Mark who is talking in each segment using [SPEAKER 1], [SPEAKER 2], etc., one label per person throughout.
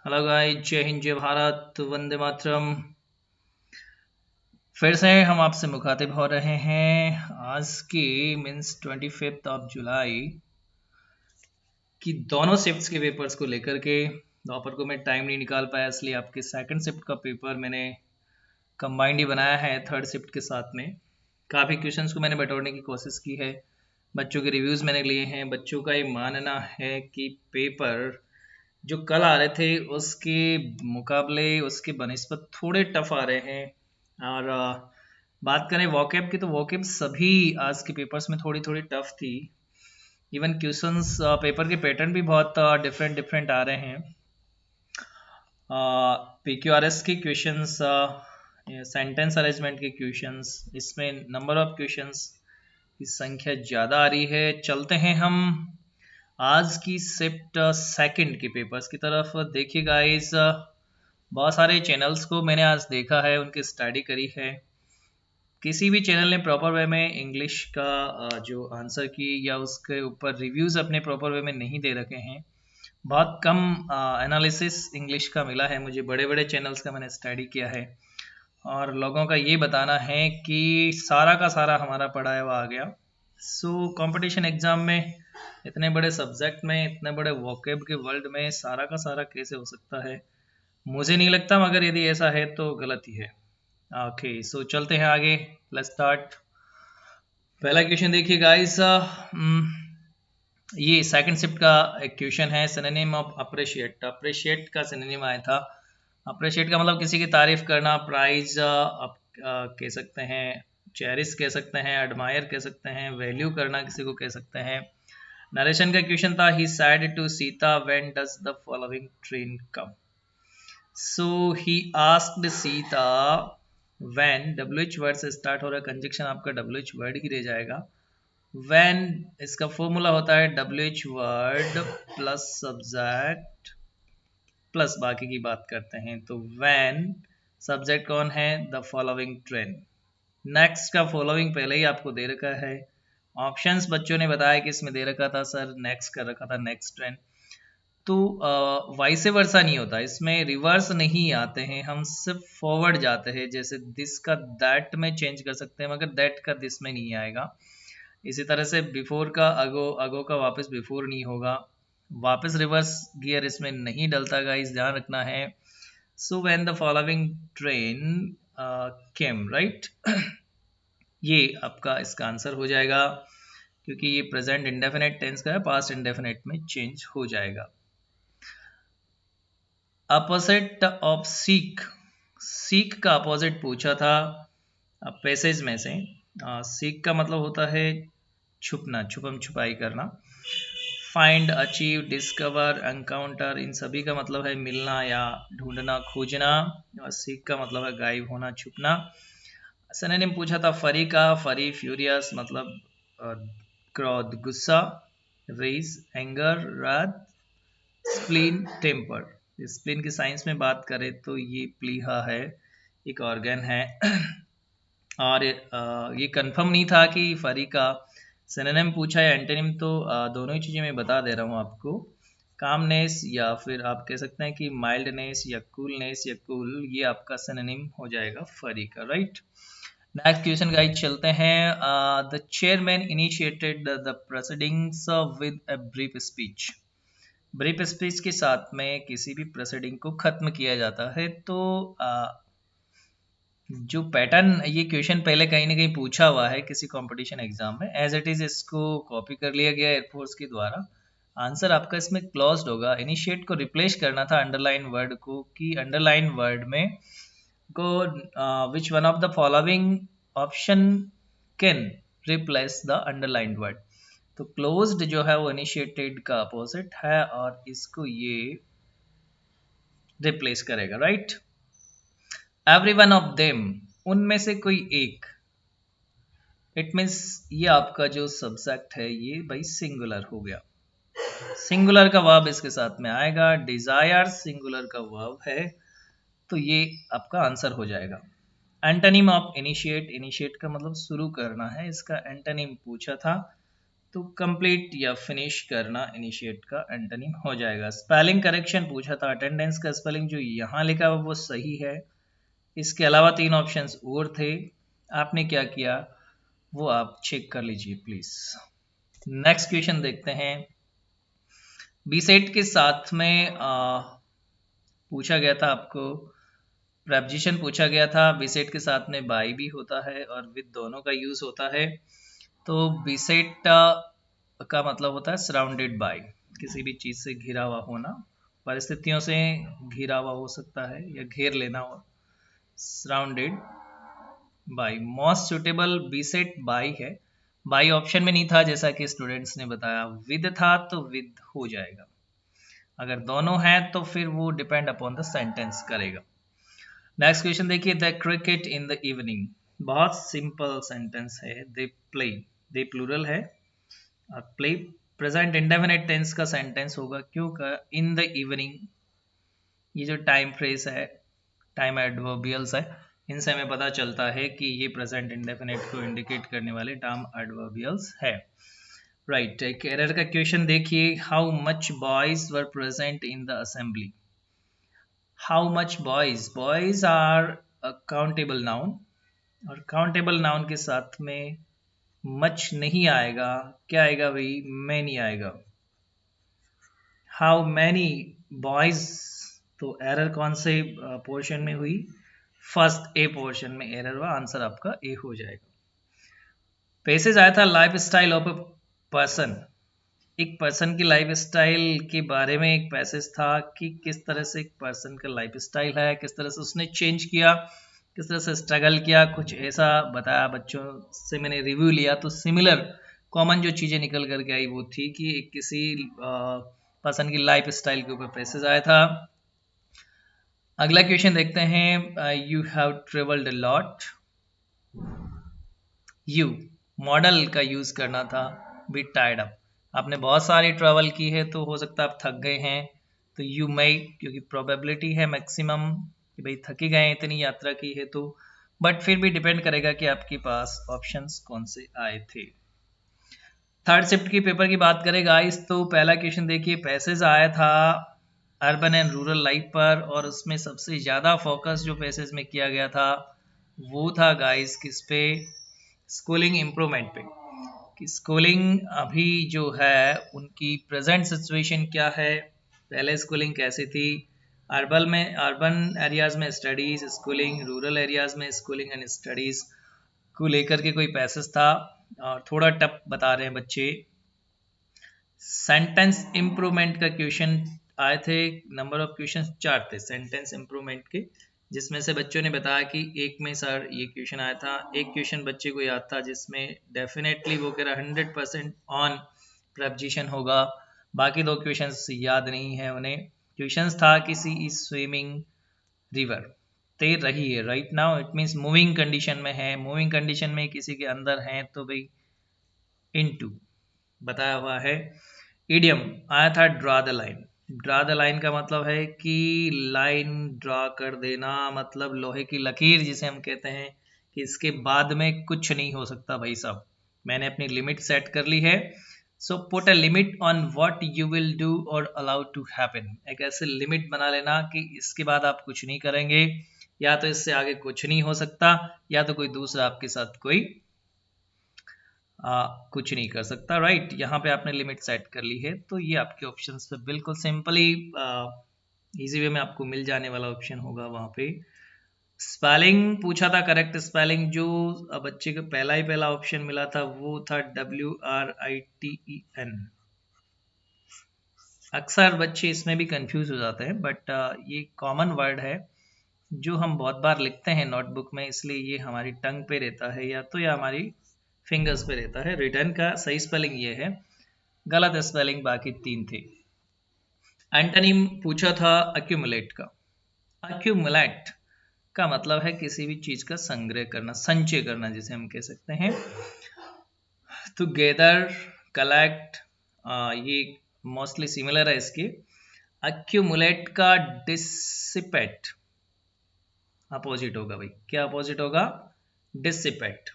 [SPEAKER 1] Hello guys, जय हिंद, जय भारत, वंदे मातरम। फिर से हम आपसे मुखातिब हो रहे हैं आज की मीन्स 25 की दोनों शिफ्ट्स के पेपर्स को लेकर के। दोपहर को मैं टाइम नहीं निकाल पाया, इसलिए आपके सेकंड शिफ्ट का पेपर मैंने कंबाइंड ही बनाया है थर्ड शिफ्ट के साथ में। काफ़ी क्वेश्चंस को मैंने बटोरने की कोशिश की है, बच्चों के रिव्यूज़ मैंने लिए हैं। बच्चों का ये मानना है कि पेपर जो कल आ रहे थे उसके मुकाबले उसके बनिस्बत थोड़े टफ आ रहे हैं। और बात करें वॉकेब की, तो वॉकेब सभी आज के पेपर्स में थोड़ी थोड़ी टफ थी। इवन क्वेश्चंस पेपर के पैटर्न भी बहुत डिफरेंट डिफरेंट आ रहे हैं। PQRS के क्वेश्चंस, सेंटेंस अरेंजमेंट के क्वेश्चंस, इसमें नंबर ऑफ क्वेश्चंस की संख्या ज़्यादा आ रही है। चलते हैं हम आज की शिफ्ट सेकंड के पेपर्स की तरफ। देखिए गाइस, बहुत सारे चैनल्स को मैंने आज देखा है, उनकी स्टडी करी है। किसी भी चैनल ने प्रॉपर वे में इंग्लिश का जो आंसर की या उसके ऊपर रिव्यूज़ अपने प्रॉपर वे में नहीं दे रखे हैं। बहुत कम एनालिसिस इंग्लिश का मिला है मुझे, बड़े बड़े चैनल्स का मैंने स्टडी किया है। और लोगों का ये बताना है कि सारा का सारा हमारा पढ़ाया हुआ आ गया। सो कंपटीशन एग्ज़ाम में इतने बड़े सब्जेक्ट में, इतने बड़े वोकेब के वर्ल्ड में सारा का सारा कैसे हो सकता है? मुझे नहीं लगता, मगर यदि ऐसा है तो गलत ही है। ओके, सो चलते हैं आगे। Let's start. पहला क्वेश्चन देखिए गाइस, ये सेकंड शिफ्ट का एक क्वेश्चन है। Synonym of appreciate. अप्रिशिएट का सिनोनिम आया था। अप्रिशिएट का मतलब किसी की तारीफ करना, प्राइज आप कह सकते हैं, चेरिश कह सकते हैं, एडमायर कह सकते हैं, वैल्यू करना किसी को कह सकते हैं। नरेशन का क्वेश्चन था, he said to Sita when does the following train come. So he asked Sita when, WH word से स्टार्ट हो रहा है, कंजक्शन आपका WH वर्ड ही रह जाएगा। व्हेन इसका फॉर्मूला होता है WH word plus subject plus बाकी की बात करते हैं। तो व्हेन सब्जेक्ट कौन है? The following train. नेक्स्ट का फॉलोइंग पहले ही आपको दे रखा है। ऑप्शंस बच्चों ने बताया कि इसमें दे रखा था सर, नेक्स्ट कर रखा था, नेक्स्ट ट्रेन। तो वाइसे वर्सा नहीं होता, इसमें रिवर्स नहीं आते हैं, हम सिर्फ फॉरवर्ड जाते हैं। जैसे दिस का दैट में चेंज कर सकते हैं, मगर दैट का दिस में नहीं आएगा। इसी तरह से बिफोर का अगो, अगो का वापस बिफोर नहीं होगा। वापस रिवर्स गियर इसमें नहीं डलता, गाइस ध्यान रखना है। So when the following train came, right. ये आपका इसका आंसर हो जाएगा, क्योंकि ये प्रेजेंट इंडेफिनेट टेंस का है, पास्ट इंडेफिनेट में चेंज हो जाएगा। Opposite of seek. सीक का अपोजिट पूछा था पैसेज में से। सीक का मतलब होता है छुपना, छुपम छुपाई करना। फाइंड, अचीव, डिस्कवर, एनकाउंटर, इन सभी का मतलब है मिलना या ढूंढना, खोजना। और सीक का मतलब है गायब होना, छुपना। सिनोनिम पूछा था फरी का। फरी फ्यूरियस मतलब क्रोध, गुस्सा। Rage, anger, wrath. Spleen, temper. Spleen की साइंस में बात करें तो ये प्लीहा है, एक ऑर्गन है। और ये कंफर्म नहीं था कि फरी का सिनोनिम पूछा है एंटोनिम, तो दोनों ही चीज़ें मैं बता दे रहा हूँ आपको। कामनेस या फिर आप कह सकते हैं कि माइल्डनेस या कूलनेस या कूल, ये आपका सिनोनिम हो जाएगा फरी का, राइट। नेक्स्ट क्वेश्चन गाइस, चलते हैं। The chairman initiated the proceedings with a brief speech. Brief speech के साथ में किसी भी प्रोसीडिंग को खत्म किया जाता है। तो जो पैटर्न, ये क्वेश्चन पहले कहीं ना कहीं पूछा हुआ है किसी कंपटीशन एग्जाम में, एज इट इज इसको कॉपी कर लिया गया एयरफोर्स के द्वारा। आंसर आपका इसमें क्लोज्ड होगा। इनिशिएट को रिप्लेस करना था अंडरलाइन वर्ड को, कि अंडरलाइन वर्ड में को which one of the following option can replace the underline word. तो क्लोज्ड जो है वो इनिशिएटेड का अपोजिट है, और इसको ये रिप्लेस करेगा, right. Every one of them, उनमें से कोई एक। इट मीन्स ये आपका जो सब्जेक्ट है ये भाई सिंगुलर हो गया। सिंगुलर का वर्ब इसके साथ में आएगा। डिजायर सिंगुलर का वर्ब है, तो ये आपका आंसर हो जाएगा। Antonym of initiate. इनिशिएट का मतलब शुरू करना है, इसका एंटोनिम पूछा था, तो कंप्लीट या फिनिश करना इनिशिएट का एंटोनिम हो जाएगा। स्पेलिंग करेक्शन पूछा था, अटेंडेंस का स्पेलिंग जो यहाँ लिखा हुआ वो सही है, इसके अलावा 3 ऑप्शंस और थे, आपने क्या किया वो आप चेक कर लीजिए प्लीज। नेक्स्ट क्वेश्चन देखते हैं। बीसेट के साथ में पूछा गया था आपको, प्रेपोजिशन पूछा गया था, बीसेट के साथ में बाई भी होता है और विद दोनों का यूज होता है। तो बीसेट का मतलब होता है सराउंडेड बाय, किसी भी चीज से घिरा हुआ होना, परिस्थितियों से घिरा हुआ हो सकता है या घेर लेना हो, surrounded by. Most suitable beset by है, बाय ऑप्शन में नहीं था जैसा कि स्टूडेंट्स ने बताया, विद था तो विद हो जाएगा, अगर दोनों हैं तो फिर वो डिपेंड अपॉन द सेंटेंस करेगा। नेक्स्ट क्वेश्चन देखिए, the cricket in the evening, बहुत सिंपल सेंटेंस है, दे प्ले, दे प्लूरल है, प्ले प्रेजेंट इंडेफिनिट टेंस का सेंटेंस होगा, क्योंकि इन द इवनिंग ये जो टाइम फ्रेज है, टाइम एडवर्बियल्स है, इनसे हमें पता चलता है कि ये प्रेजेंट इंडेफिनिट को इंडिकेट करने वाले टर्म एडवर्बियल्स है। राइट, एक एरर का क्वेश्चन देखिए, how much boys were present in the assembly. How much boys, boys are countable noun, और काउंटेबल नाउन के साथ में मच नहीं आएगा, क्या आएगा भाई, मैनी आएगा। हाउ मैनी बॉयज, तो एरर कौन से पोर्शन में हुई, फर्स्ट ए पोर्शन में एरर हुआ, आंसर आपका ए हो जाएगा। पैसेज आया था life style of a person, एक पर्सन की लाइफ स्टाइल के बारे में एक पैसेज था कि किस तरह से एक पर्सन का लाइफ स्टाइल है, किस तरह से उसने चेंज किया, किस तरह से स्ट्रगल किया, कुछ ऐसा बताया। बच्चों से मैंने रिव्यू लिया तो सिमिलर कॉमन जो चीज़ें निकल करके आई वो थी कि एक किसी पर्सन की लाइफ स्टाइल के ऊपर पैसेज आया था। अगला क्वेश्चन देखते हैं, you have travelled a lot, you model का यूज करना था, बी टायर्ड अप, आपने बहुत सारी ट्रैवल की है तो हो सकता है आप थक गए हैं, तो यू मई, क्योंकि प्रोबेबिलिटी है मैक्सिमम कि भाई थकी गए हैं इतनी यात्रा की है तो, बट फिर भी डिपेंड करेगा कि आपके पास ऑप्शंस कौन से आए थे। थर्ड शिफ्ट की पेपर की बात करें गाइस, तो पहला क्वेश्चन देखिए, पैसेज आया था अर्बन एंड रूरल लाइफ पर, और उसमें सबसे ज़्यादा फोकस जो पैसेज में किया गया था वो था गाइस किस पे, स्कूलिंग इम्प्रूवमेंट पे, कि स्कूलिंग अभी जो है उनकी प्रेजेंट सिचुएशन क्या है, पहले स्कूलिंग कैसी थी, अर्बन एरियाज में स्टडीज स्कूलिंग, रूरल एरियाज में स्कूलिंग एंड स्टडीज को लेकर के कोई पैसेज था, और थोड़ा टफ बता रहे हैं बच्चे। सेंटेंस इम्प्रूवमेंट का क्वेश्चन आए थे, नंबर ऑफ क्वेश्चन 4 थे सेंटेंस इम्प्रूवमेंट के, जिसमें से बच्चों ने बताया कि एक में सर ये क्वेश्चन आया था, एक क्वेश्चन बच्चे को याद था जिसमें डेफिनेटली वो कह रहा 100% ऑन प्रपोजिशन होगा, बाकी 2 क्वेश्चंस याद नहीं है उन्हें। क्वेश्चंस था कि सी इज स्विमिंग रिवर, तैर रही है, right now it means moving condition में है, मूविंग कंडीशन में किसी के अंदर है तो भाई इनटू बताया हुआ है। इडियम आया था draw the line, draw the line का मतलब है कि लाइन ड्रा कर देना, मतलब लोहे की लकीर जिसे हम कहते हैं कि इसके बाद में कुछ नहीं हो सकता भाई साहब, मैंने अपनी लिमिट सेट कर ली है, so put a limit on what you will do और अलाउ टू हैपन, एक ऐसे लिमिट बना लेना कि इसके बाद आप कुछ नहीं करेंगे, या तो इससे आगे कुछ नहीं हो सकता, या तो कोई दूसरा आपके साथ कोई कुछ नहीं कर सकता, राइट। यहाँ पे आपने लिमिट सेट कर ली है, तो ये आपके ऑप्शंस पे बिल्कुल सिंपली इजी वे में आपको मिल जाने वाला ऑप्शन होगा वहाँ पे। स्पेलिंग पूछा था, करेक्ट स्पेलिंग जो बच्चे को पहला ऑप्शन मिला था वो था WRITEN। अक्सर बच्चे इसमें भी कंफ्यूज हो जाते हैं, बट ये कॉमन वर्ड है जो हम बहुत बार लिखते हैं नोटबुक में, इसलिए ये हमारी टंग पे रहता है या हमारी फिंगर्स पे रहता है। रिटर्न का सही स्पेलिंग ये है, गलत स्पेलिंग बाकी 3 थे। एंटोनिम पूछा था अक्यूमुलेट का, अक्यूमुलेट का मतलब है किसी भी चीज का संग्रह करना, संचय करना जिसे हम कह सकते हैं। तो गैदर, कलेक्ट, ये मोस्टली सिमिलर है इसके। अक्यूमुलेट का डिसिपेट अपोजिट होगा भाई, क्या अपोजिट होगा, डिसिपेट,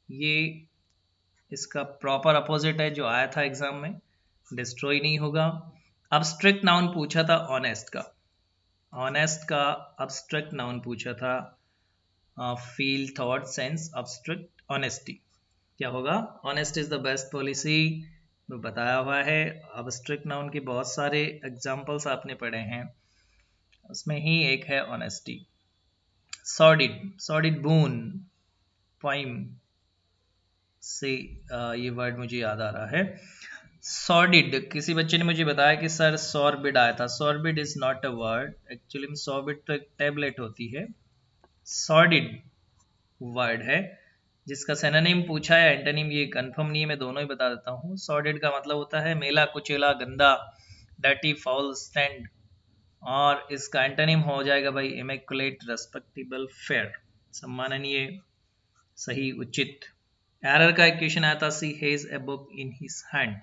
[SPEAKER 1] ये इसका प्रॉपर अपोजिट है जो आया था एग्जाम में, डिस्ट्रॉय नहीं होगा। अब्स्ट्रैक्ट नाउन पूछा था ऑनेस्ट का, ऑनेस्ट का अब्स्ट्रैक्ट नाउन पूछा था, feel thought sense abstract honesty, क्या होगा? Honest is the best policy, में बताया हुआ है। अब्स्ट्रैक्ट नाउन के बहुत सारे एग्जाम्पल्स आपने पढ़े हैं, उसमें ही एक है ऑनेस्टी। सॉर्डिड, सॉर्डिड बून, पोइम से ये वर्ड मुझे याद आ रहा है। सॉर्डिड, किसी बच्चे ने मुझे बताया कि सर सॉर्बिड आया था, sorbid is not a word, actually में सॉर्बिड तो एक टैबलेट होती है, सॉर्डिड वर्ड है जिसका सिनोनिम पूछा है, एंटोनिम ये कंफर्म नहीं है, मैं दोनों ही बता देता हूँ। सॉर्डिड का मतलब होता है मेला कुचेला, गंदा, डर्टी, फाउल, स्टैंड, और इसका एंटोनिम हो जाएगा भाई इमैकुलेट, रेस्पेक्टेबल, फेयर, सम्माननीय, सही, उचित। एरर का एक क्वेश्चन आया था, she has a book in his hand,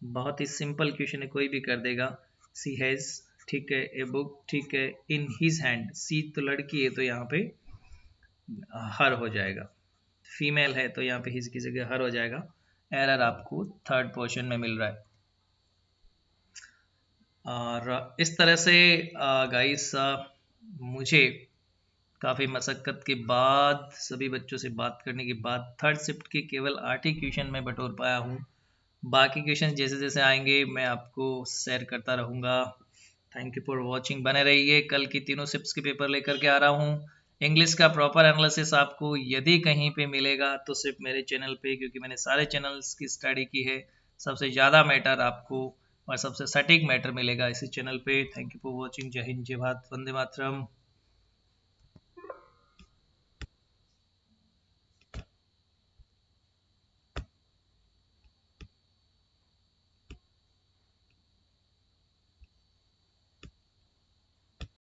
[SPEAKER 1] बहुत ही सिंपल क्वेश्चन है, कोई भी कर देगा। सी हैज, ठीक है, ए बुक, ठीक है, इन हिज हैंड, सी तो लड़की है तो यहाँ पे हर हो जाएगा, फीमेल है तो यहाँ पे हिज की जगह हर हो जाएगा। एरर आपको थर्ड पोर्शन में मिल रहा है। और इस तरह से गाइस मुझे काफ़ी मशक्क़त के बाद, सभी बच्चों से बात करने के बाद, थर्ड शिफ्ट के केवल 8 ही क्वेश्चन में बटोर पाया हूँ। बाकी क्वेश्चन जैसे जैसे आएंगे मैं आपको शेयर करता रहूँगा। थैंक यू फॉर वॉचिंग, बने रहिए, कल की तीनों शिफ्ट्स के पेपर लेकर के आ रहा हूँ। इंग्लिश का प्रॉपर एनालिसिस आपको यदि कहीं पे मिलेगा तो सिर्फ मेरे चैनल पे, क्योंकि मैंने सारे चैनल्स की स्टडी की है, सबसे ज़्यादा मैटर आपको और सबसे सटीक मैटर मिलेगा इसी चैनल पे। थैंक यू फॉर वॉचिंग, जय हिंद, जय भारत, वंदे मातरम।